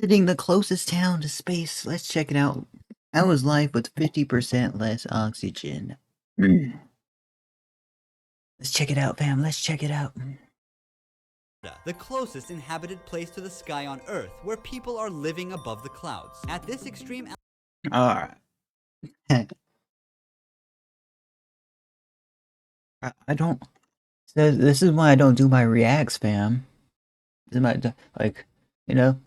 Visiting the closest town to space. Let's check it out. How is life with 50% less oxygen? Let's check it out, fam. Let's check it out. The closest inhabited place to the sky on Earth, where people are living above the clouds. At this extreme Alright. I don't. This is why I don't do my reacts, fam. This is my, like, you know?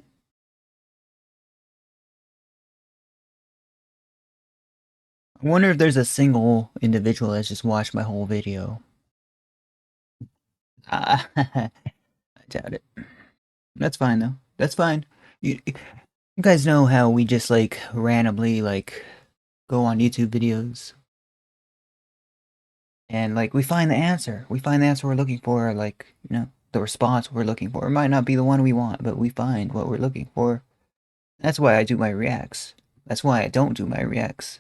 I wonder if there's a single individual that's just watched my whole video. I doubt it. That's fine, though. That's fine. You guys know how we just, like, randomly, like, go on YouTube videos. And, like, we find the answer. We find the answer we're looking for, like, you know, the response we're looking for. It might not be the one we want, but we find what we're looking for. That's why I do my reacts. That's why I don't do my reacts.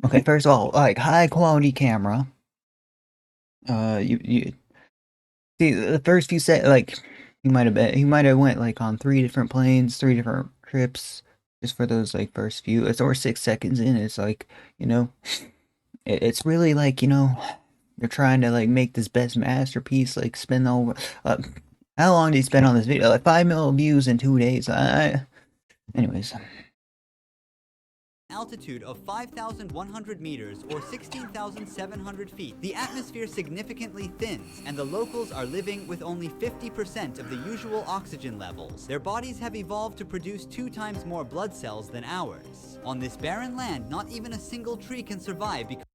Okay, first of all, like, high quality camera. You see the first few like, he might have went like on 3 different planes, 3 different trips, just for those like first few. It's over 6 seconds in. It's like, you know, it's really like, you know, they're trying to like make this best masterpiece. Like spend over. How long did he spend on this video? Like 5 million views in 2 days. Anyways. altitude of 5,100 meters or 16,700 feet, the atmosphere significantly thins, and the locals are living with only 50% of the usual oxygen levels. Their bodies have evolved to produce 2 times more blood cells than ours. On this barren land, not even a single tree can survive because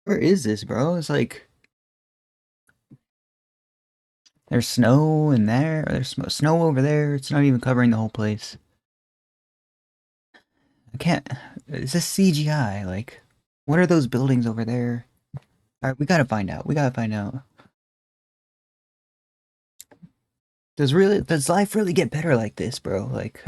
Where is this, bro? It's like there's snow in there. There's snow over there. It's not even covering the whole place. I can't. Is this CGI? Like, what are those buildings over there? Alright, we gotta find out. We gotta find out. Does life really get better like this, bro? Like,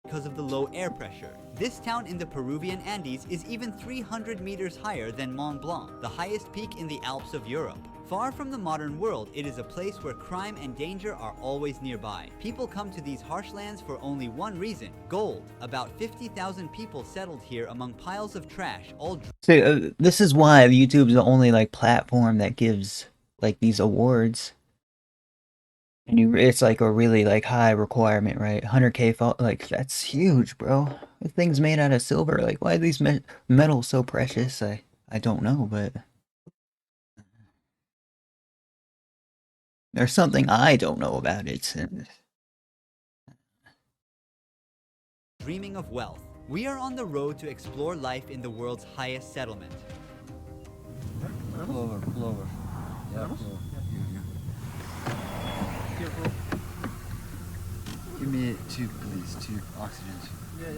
because of the low air pressure. This town in the Peruvian Andes is even 300 meters higher than Mont Blanc, the highest peak in the Alps of Europe. Far from the modern world, it is a place where crime and danger are always nearby. People come to these harsh lands for only one reason: gold. About 50,000 people settled here among piles of trash, all so, this is why YouTube's the only like platform that gives like these awards. And it's like a really like high requirement, right? 100K like that's huge, bro. The thing's made out of silver. Like, why are these metals so precious? I don't know, but there's something I don't know about it. dreaming of wealth. We are on the road to explore life in the world's highest settlement. Pull over, pull over. Yeah, pull over. Careful. Give me 2, please. 2 oxygen. Yeah.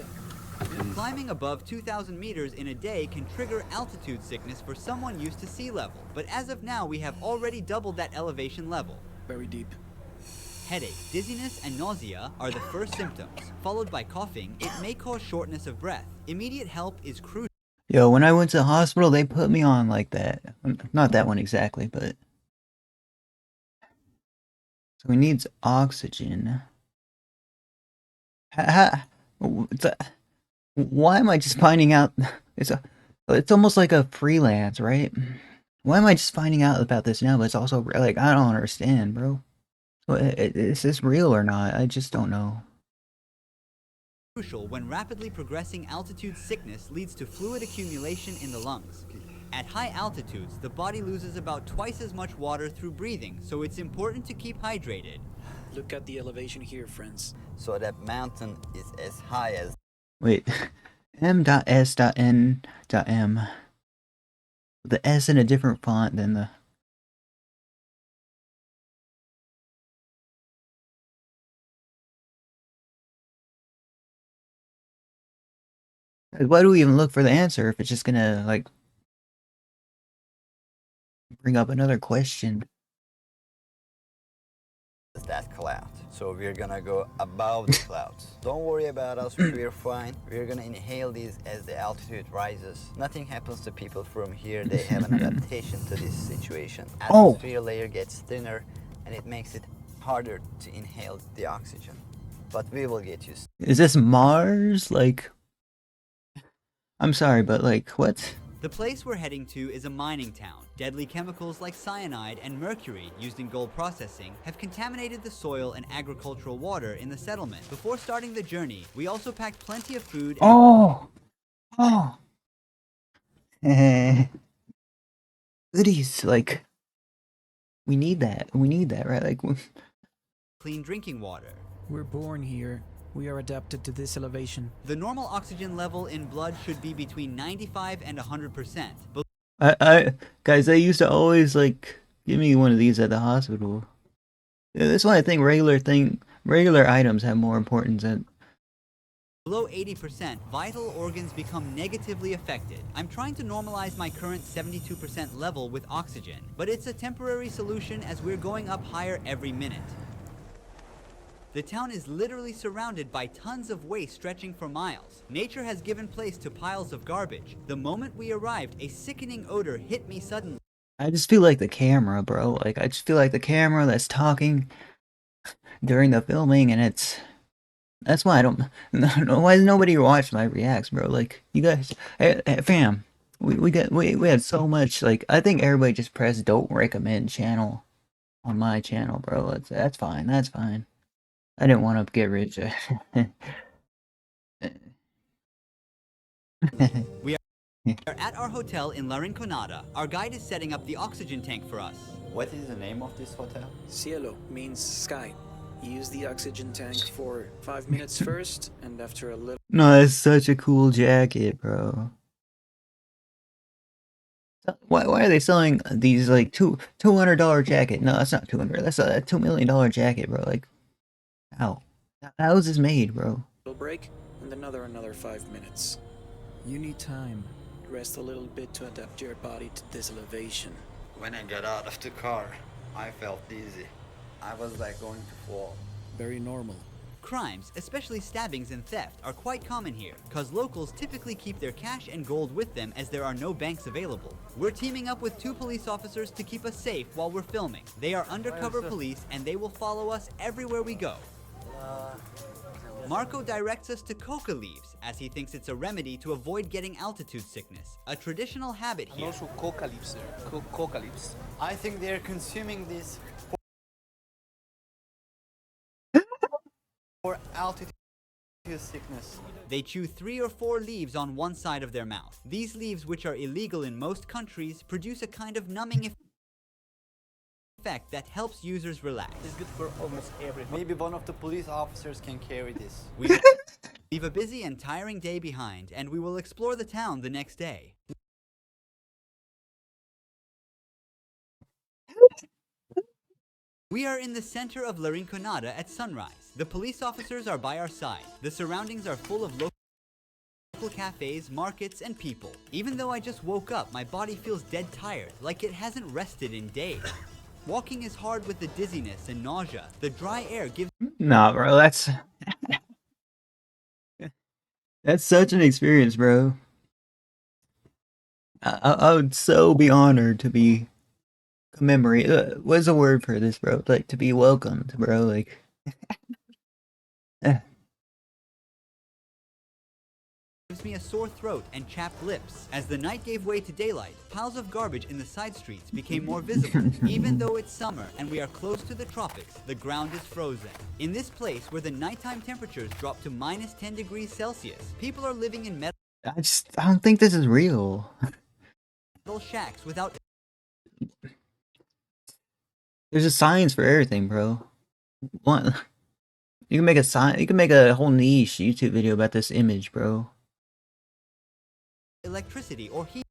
Climbing above 2,000 meters in a day can trigger altitude sickness for someone used to sea level. But as of now, we have already doubled that elevation level. Very deep. Headache, dizziness, and nausea are the first symptoms. Followed by coughing, it may cause shortness of breath. Immediate help is crucial. Yo, when I went to the hospital, they put me on like that. Not that one exactly, but so he needs oxygen. Why am I just finding out? It's almost like a freelance, right? Why am I just finding out about this now? But it's also like I don't understand, bro. Is this real or not? I just don't know. Crucial when rapidly progressing altitude sickness leads to fluid accumulation in the lungs. At high altitudes, the body loses about twice as much water through breathing, so it's important to keep hydrated. Look at the elevation here, friends. So that mountain is as high as... Wait, M.S.N.M. The S in a different font than the... Why do we even look for the answer if it's just gonna, like, bring up another question? that cloud. So we're gonna go above the clouds. Don't worry about us, we're fine. We're gonna inhale these as the altitude rises. Nothing happens to people from here. They have an adaptation to this situation. Oh, Atmosphere layer gets thinner and it makes it harder to inhale the oxygen. But we will get used. is this Mars? Like, I'm sorry, but like, what? The place we're heading to is a mining town. Deadly chemicals like cyanide and mercury used in gold processing have contaminated the soil and agricultural water in the settlement. Before starting the journey, we also packed plenty of food and Oh, oh. Goodies, like, we need that. We need that, right? Like, clean drinking water. We're born here. We are adapted to this elevation. The normal oxygen level in blood should be between 95 and 100%. guys, they used to always like give me one of these at the hospital. Yeah, that's why I think regular items have more importance than. Below 80%, vital organs become negatively affected. I'm trying to normalize my current 72% level with oxygen, but it's a temporary solution as we're going up higher every minute. The town is literally surrounded by tons of waste stretching for miles. Nature has given place to piles of garbage. The moment we arrived, a sickening odor hit me suddenly. I just feel like the camera, bro. Like, I just feel like the camera that's talking during the filming, and that's why I don't. No, why does nobody watch my reacts, bro? Like, you guys, fam, we had so much. Like, I think everybody just press don't recommend channel on my channel, bro. That's fine. That's fine. I didn't want to get rich. We are at our hotel in La Rinconada. Our guide is setting up the oxygen tank for us. What is the name of this hotel? Cielo means sky. You use the oxygen tank for 5 minutes first, and after a little... No, that's such a cool jacket, bro. Why are they selling these like $200 jacket? No, that's not 200. That's a $2 million jacket, bro. Like, how? How is this made, bro? break, and another 5 minutes. You need time. Rest a little bit to adapt your body to this elevation. When I got out of the car, I felt dizzy. I was like going to fall. Very normal. Crimes, especially stabbings and theft, are quite common here, cause locals typically keep their cash and gold with them as there are no banks available. We're teaming up with 2 police officers to keep us safe while we're filming. They are undercover police and they will follow us everywhere we go. Marco directs us to coca leaves, as he thinks it's a remedy to avoid getting altitude sickness, a traditional habit here. Also coca leaves, coca leaves. I think they're consuming this for altitude sickness. They chew 3 or 4 leaves on one side of their mouth. These leaves, which are illegal in most countries, produce a kind of numbing effect that helps users relax. It's good for almost everything. Maybe one of the police officers can carry this. We leave a busy and tiring day behind, and we will explore the town the next day. We are in the center of La Rinconada at sunrise. The police officers are by our side. The surroundings are full of local cafes, markets, and people. Even though I just woke up, my body feels dead tired, like it hasn't rested in days. Walking is hard with the dizziness and nausea. The dry air gives Nah, bro, that's such an experience, bro. I would so be honored to be commemorate. What's the word for this, bro? Like, to be welcomed, bro. Like, gives me a sore throat and chapped lips. As the night gave way to daylight, piles of garbage in the side streets became more visible. Even though it's summer and we are close to the tropics, the ground is frozen. In this place where the nighttime temperatures drop to minus 10 degrees Celsius, people are living in metal I don't think this is real. shacks without... There's a science for everything, bro. What? You can make a sign. You can make a whole niche YouTube video about this image, bro. electricity or heat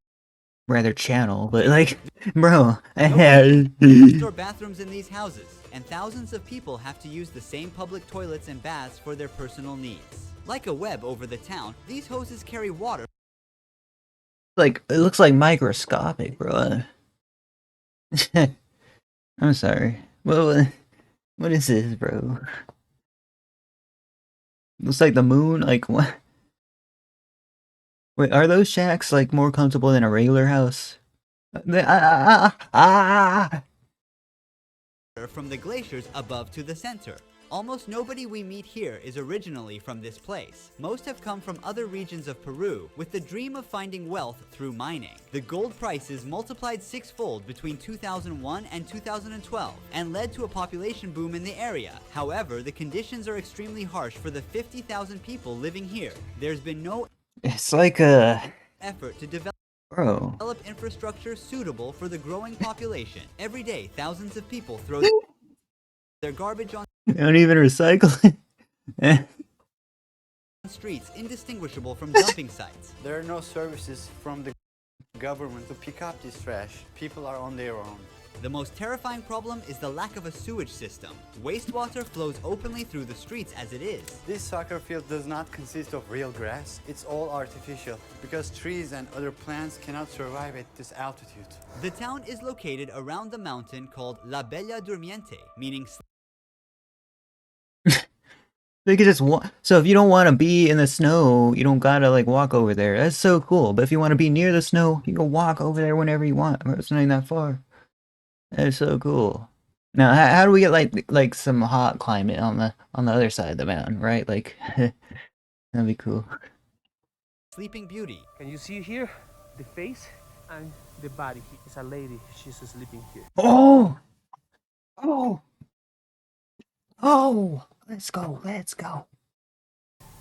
Rather channel, but like, bro. or bathrooms in these houses, and thousands of people have to use the same public toilets and baths for their personal needs. Like a web over the town, these hoses carry water. Like, it looks like microscopic, bro. I'm sorry. Well, What is this, bro? Looks like the moon. Like what? Wait, are those shacks like more comfortable than a regular house? From the glaciers above to the center. Almost nobody we meet here is originally from this place. Most have come from other regions of Peru with the dream of finding wealth through mining. The gold prices multiplied sixfold between 2001 and 2012 and led to a population boom in the area. However, the conditions are extremely harsh for the 50,000 people living here. There's been no It's like a effort to develop bro. infrastructure suitable for the growing population. Every day, thousands of people throw their garbage on They don't even recycle it. streets indistinguishable from dumping sites. There are no services from the government to pick up this trash. People are on their own. The most terrifying problem is the lack of a sewage system. Wastewater flows openly through the streets as it is. This soccer field does not consist of real grass. It's all artificial because trees and other plants cannot survive at this altitude. The town is located around the mountain called La Bella Durmiente, meaning They could just so if you don't want to be in the snow, you don't gotta like walk over there. That's so cool. But if you want to be near the snow, you can walk over there whenever you want. It's not even that far. That is so cool. Now, how do we get like some hot climate on the other side of the mountain, right? Like that'd be cool. Sleeping Beauty. Can you see here the face and the body? It's a lady. She's sleeping here. Oh, oh, oh! Let's go! Let's go!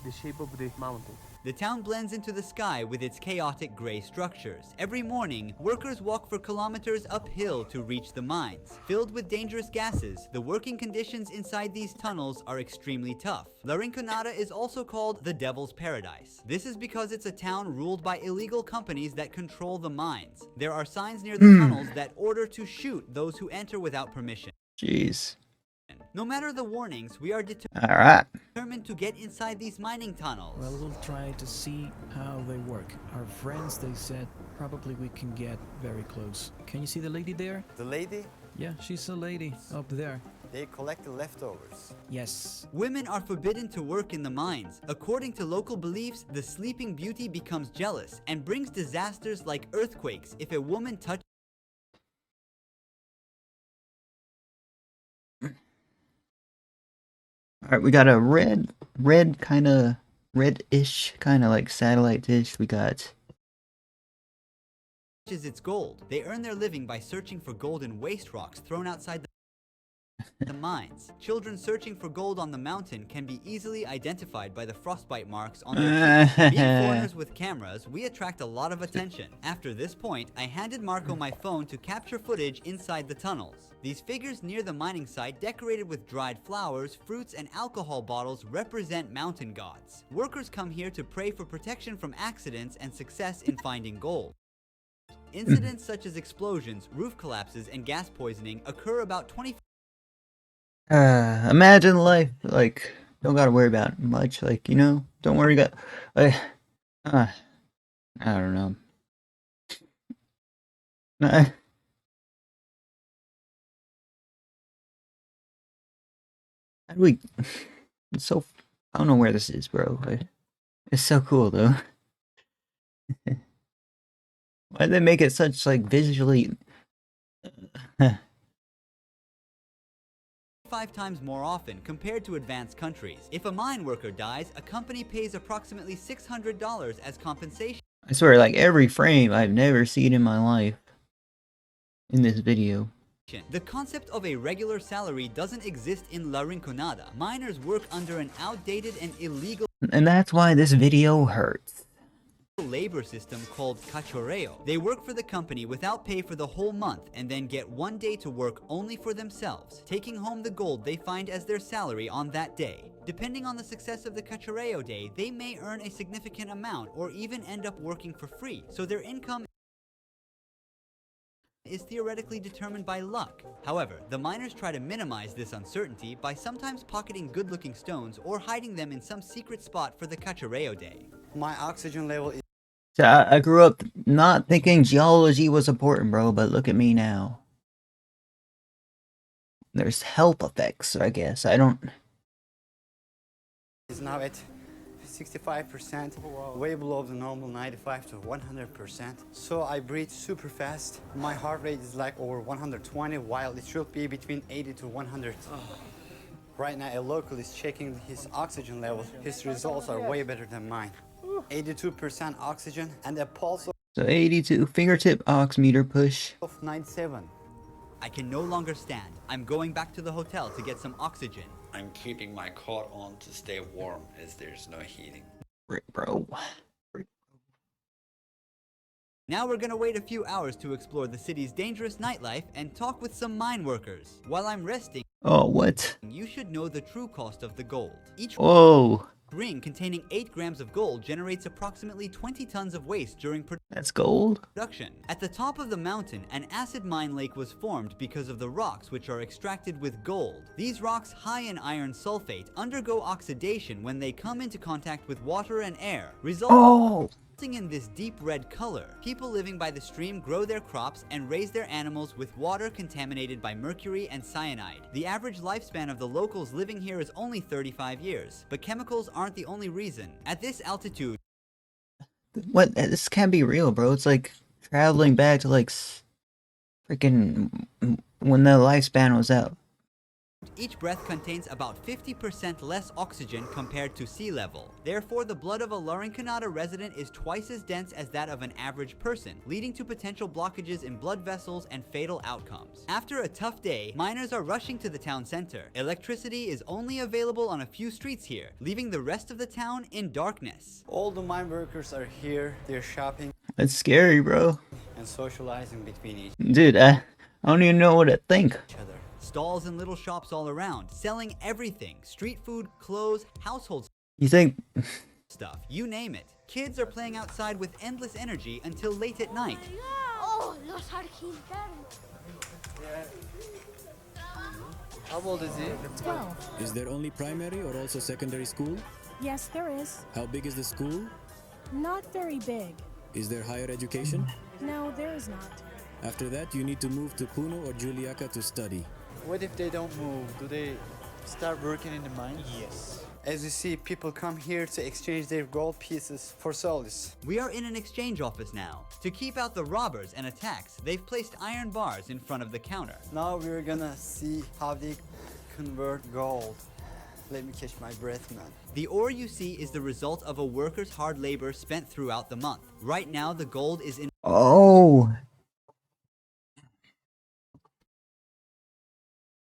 The shape of the mountain. The town blends into the sky with its chaotic gray structures. Every morning, workers walk for kilometers uphill to reach the mines. Filled with dangerous gases, the working conditions inside these tunnels are extremely tough. La Rinconada is also called the Devil's Paradise. This is because it's a town ruled by illegal companies that control the mines. There are signs near the tunnels that order to shoot those who enter without permission. Jeez. No matter the warnings, we are All right. determined to get inside these mining tunnels. Well, we'll try to see how they work. Our friends, they said, probably we can get very close. Can you see the lady there? The lady, Yeah, she's a lady up there. they collect the leftovers. Yes. Women are forbidden to work in the mines. According to local beliefs, the Sleeping Beauty becomes jealous and brings disasters like earthquakes if a woman touches. All right, we got a red kind of reddish kind of like satellite dish. We got Its gold. They earn their living by searching for gold in waste rocks thrown outside the mines. Children searching for gold on the mountain can be easily identified by the frostbite marks on their cheeks. Being foreigners with cameras, we attract a lot of attention. After this point, I handed Marco my phone to capture footage inside the tunnels. These figures near the mining site, decorated with dried flowers, fruits, and alcohol bottles, represent mountain gods. Workers come here to pray for protection from accidents and success in finding gold. Incidents such as explosions, roof collapses, and gas poisoning occur about 25 imagine life like don't gotta worry about much, like, you know, don't worry about like I don't know. How do we it's so I don't know where this is, bro. It's so cool though. Why did they make it such like visually 5 times more often compared to advanced countries? If a mine worker dies, a company pays approximately $600 as compensation. I swear, like every frame I've never seen in my life in this video. The concept of a regular salary doesn't exist in La Rinconada. Miners work under an outdated and illegal And that's why this video hurts. labor system called cachorreo. They work for the company without pay for the whole month and then get one day to work only for themselves, taking home the gold they find as their salary on that day. Depending on the success of the cachorreo day, they may earn a significant amount or even end up working for free, so their income is theoretically determined by luck. However, the miners try to minimize this uncertainty by sometimes pocketing good-looking stones or hiding them in some secret spot for the cachorreo day. My oxygen level is So I grew up not thinking geology was important, bro, but look at me now. There's health effects, I guess. I don't. Is now at 65%, way below the normal 95 to 100%. So I breathe super fast. My heart rate is like over 120, while it should be between 80 to 100. Right now, a local is checking his oxygen level. His results are way better than mine. 82% oxygen and a pulse So 82 fingertip oximeter push. of 97. I can no longer stand. I'm going back to the hotel to get some oxygen. I'm keeping my coat on to stay warm as there's no heating. Frick, bro. Now we're gonna wait a few hours to explore the city's dangerous nightlife and talk with some mine workers. While I'm resting, Oh, what? you should know the true cost of the gold. Each Whoa. ring containing 8 grams of gold generates approximately 20 tons of waste during That's gold? production. At the top of the mountain, an acid mine lake was formed because of the rocks which are extracted with gold. These rocks, high in iron sulfate, undergo oxidation when they come into contact with water and air, resulting Oh! in this deep red color. People living by the stream grow their crops and raise their animals with water contaminated by mercury and cyanide. The average lifespan of the locals living here is only 35 years, but chemicals aren't the only reason. At this altitude, What? This can't be real, bro. It's like traveling back to like freaking when the lifespan was out. each breath contains about 50% less oxygen compared to sea level. Therefore, the blood of a Larincanada resident is twice as dense as that of an average person, leading to potential blockages in blood vessels and fatal outcomes. After a tough day, miners are rushing to the town center. Electricity is only available on a few streets here, leaving the rest of the town in darkness. All the mine workers are here. They're shopping That's scary, bro. and socializing between each Dude, I don't even know what to think. other. Stalls and little shops all around, selling everything: street food, clothes, household You think? stuff, you name it. Kids are playing outside with endless energy until late at night. Oh, los argentinos. How old is he? 12. Is there only primary or also secondary school? Yes, there is. How big is the school? Not very big. Is there higher education? No, there is not. After that, you need to move to Puno or Juliaca to study. What if they don't move? Do they start working in the mine? Yes. As you see, people come here to exchange their gold pieces for solis. We are in an exchange office now. To keep out the robbers and attacks, they've placed iron bars in front of the counter. Now we're gonna see how they convert gold. Let me catch my breath, man. The ore you see is the result of a worker's hard labor spent throughout the month. Right now, the gold is in Oh.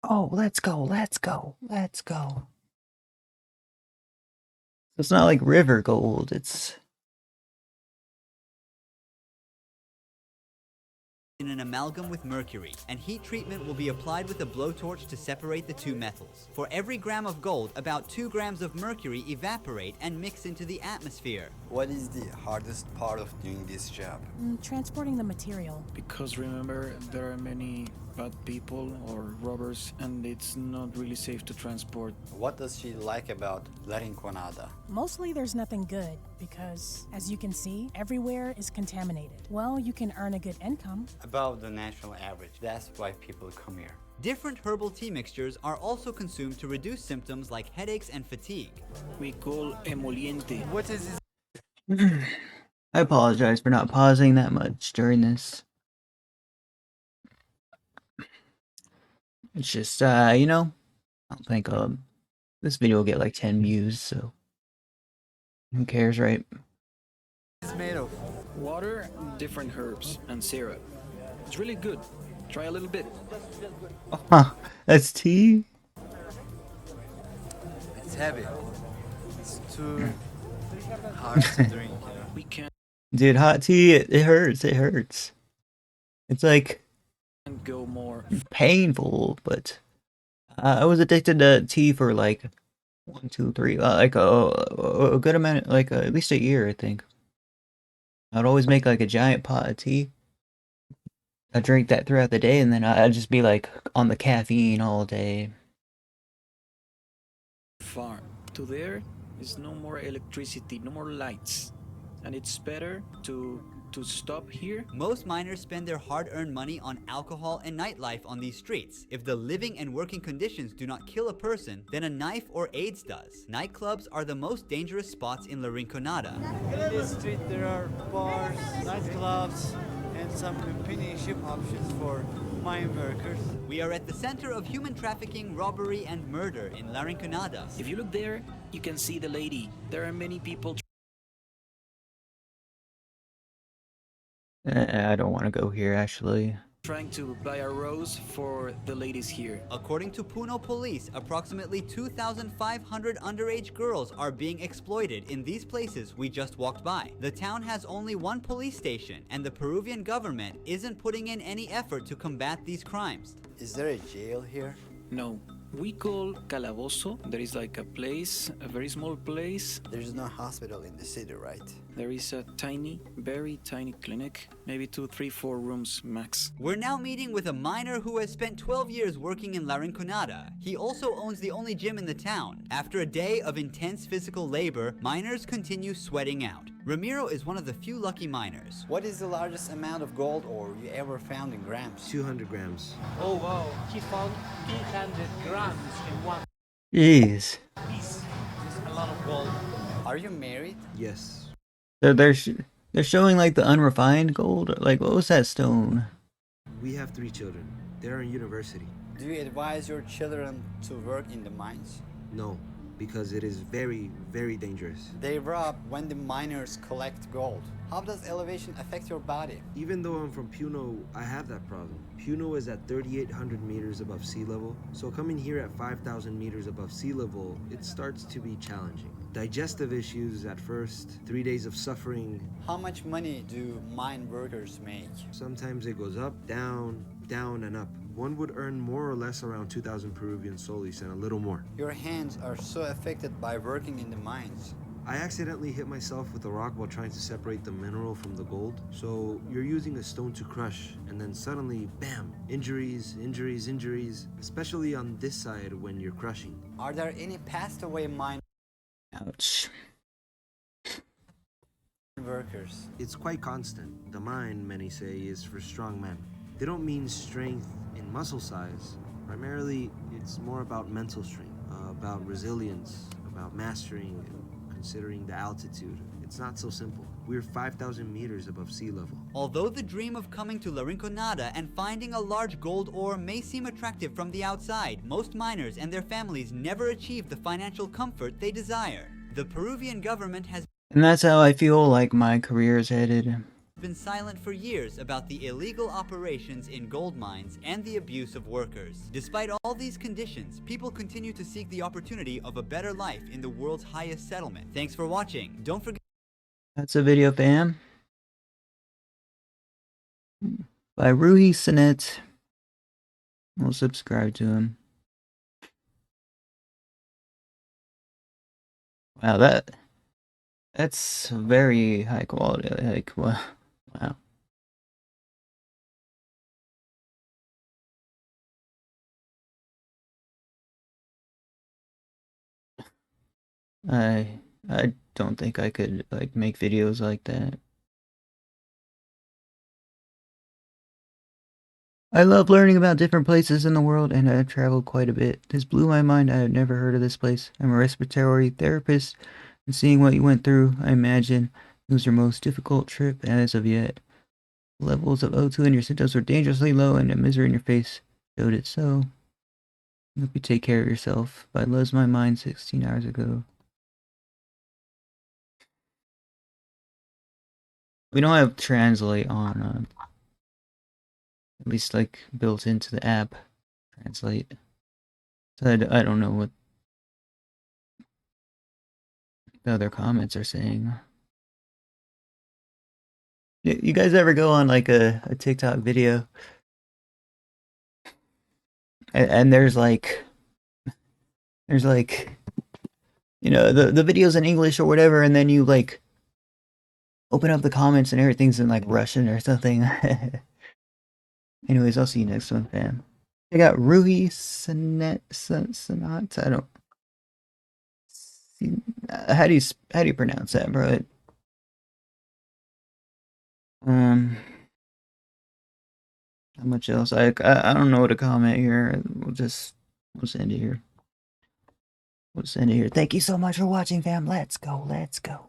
Oh, let's go, let's go, let's go. It's not like river gold, it's... an amalgam with mercury, and heat treatment will be applied with a blowtorch to separate the two metals. For every gram of gold, about 2 grams of mercury evaporate and mix into the atmosphere. What is the hardest part of doing this job? Transporting the material. Because remember, there are many bad people or robbers, and it's not really safe to transport. What does she like about Larinconada? Mostly there's nothing good because, as you can see, everywhere is contaminated. Well, you can earn a good income. Above the national average. That's why people come here. Different herbal tea mixtures are also consumed to reduce symptoms like headaches and fatigue. We call emoliente. What is his... I apologize for not pausing that much during this. It's just, you know, I don't think this video will get like 10 views, so who cares, right? It's made of? Water, different herbs, and syrup. It's really good. Try a little bit. Huh, that's tea? It's heavy. It's too hard to drink. We can't Dude, hot tea, it hurts, it hurts. It's like go more. painful, but I was addicted to tea for like 1, 2, 3, like a good amount, like at least a year, I think. I'd always make like a giant pot of tea. I drink that throughout the day, and then I'd just be like on the caffeine all day. Far. To there is no more electricity, no more lights. And it's better to to stop here? Most miners spend their hard-earned money on alcohol and nightlife on these streets. If the living and working conditions do not kill a person, then a knife or AIDS does. Nightclubs are the most dangerous spots in La Rinconada. In this street there are bars, nightclubs, and some companionship options for mine workers. We are at the center of human trafficking, robbery, and murder in La Rinconada. If you look there, you can see the lady. There are many people I don't want to go here, actually. trying to buy a rose for the ladies here. According to Puno police, approximately 2,500 underage girls are being exploited in these places we just walked by. The town has only one police station, and the Peruvian government isn't putting in any effort to combat these crimes. Is there a jail here? No. We call Calabozo. There is like a place, a very small place. There's no hospital in the city, right? There is a tiny, very tiny clinic. Maybe 2, 3, 4 rooms max. We're now meeting with a miner who has spent 12 years working in La Rinconada. He also owns the only gym in the town. After a day of intense physical labor, miners continue sweating out. Ramiro is one of the few lucky miners. What is the largest amount of gold ore you ever found in grams? 200 grams. Oh wow, he found 800 grams in one Jeez. piece. It's a lot of gold. Are you married? Yes. So they're showing like the unrefined gold. Like, what was that stone? We have 3 children. They're in university. Do you advise your children to work in the mines? No, because it is very, very dangerous. They rob when the miners collect gold. How does elevation affect your body? Even though I'm from Puno, I have that problem. Puno is at 3,800 meters above sea level, so coming here at 5,000 meters above sea level, it starts to be challenging. Digestive issues at first, 3 days of suffering. How much money do mine workers make? Sometimes it goes up, down, down, and up. One would earn more or less around 2,000 Peruvian soles and a little more. Your hands are so affected by working in the mines. I accidentally hit myself with a rock while trying to separate the mineral from the gold. So you're using a stone to crush, and then suddenly, bam, injuries, injuries, injuries, especially on this side when you're crushing. Are there any passed away mine Ouch. workers? It's quite constant. The mine, many say, is for strong men. They don't mean strength in muscle size. Primarily, it's more about mental strength, about resilience, about mastering and considering the altitude. It's not so simple. We're 5,000 meters above sea level. Although the dream of coming to La Rinconada and finding a large gold ore may seem attractive from the outside, most miners and their families never achieve the financial comfort they desire. The Peruvian government has And that's how I feel like my career is headed. been silent for years about the illegal operations in gold mines and the abuse of workers. Despite all these conditions, people continue to seek the opportunity of a better life in the world's highest settlement. Thanks for watching. Don't forget. That's a video, fam. By Ruhi Çenet. We'll subscribe to him. Wow, that's very high quality. Like, wow. I don't think I could like make videos like that. I love learning about different places in the world, and I've traveled quite a bit. This blew my mind. I had never heard of this place. I'm a respiratory therapist, and seeing what you went through, I imagine it was your most difficult trip as of yet. Levels of O2 in your symptoms were dangerously low, and a misery in your face showed it so. I hope you take care of yourself. I lost my mind 16 hours ago. We don't have Translate on, at least like built into the app. Translate. So I don't know what the other comments are saying. You guys ever go on like a TikTok video and there's like you know the video's in English or whatever, and then you like open up the comments and everything's in like Russian or something. Anyways, I'll see you next one, fam. I got Ruhi Çenet. I don't. How do you pronounce that, bro? How much else? I don't know what to comment here. We'll send it here. We'll send it here. Thank you so much for watching, fam. Let's go. Let's go.